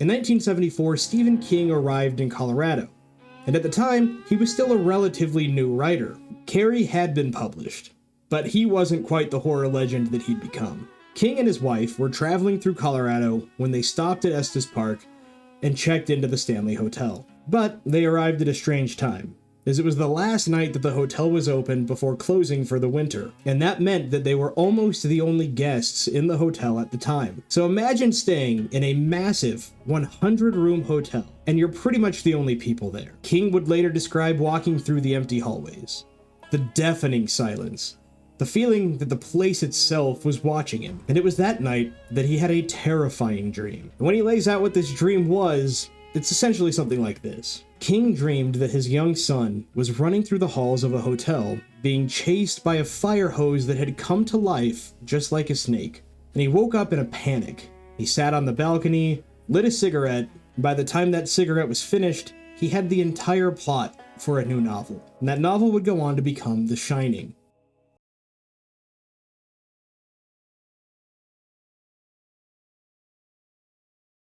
In 1974, Stephen King arrived in Colorado, and at the time, he was still a relatively new writer. Carrie had been published, but he wasn't quite the horror legend that he'd become. King and his wife were traveling through Colorado when they stopped at Estes Park and checked into the Stanley Hotel. But they arrived at a strange time, as it was the last night that the hotel was open before closing for the winter, and that meant that they were almost the only guests in the hotel at the time. So imagine staying in a massive 100-room hotel, and you're pretty much the only people there. King would later describe walking through the empty hallways, the deafening silence, the feeling that the place itself was watching him. And it was that night that he had a terrifying dream. And when he lays out what this dream was, it's essentially something like this. King dreamed that his young son was running through the halls of a hotel, being chased by a fire hose that had come to life just like a snake. And he woke up in a panic. He sat on the balcony, lit a cigarette, and by the time that cigarette was finished, he had the entire plot for a new novel. And that novel would go on to become The Shining.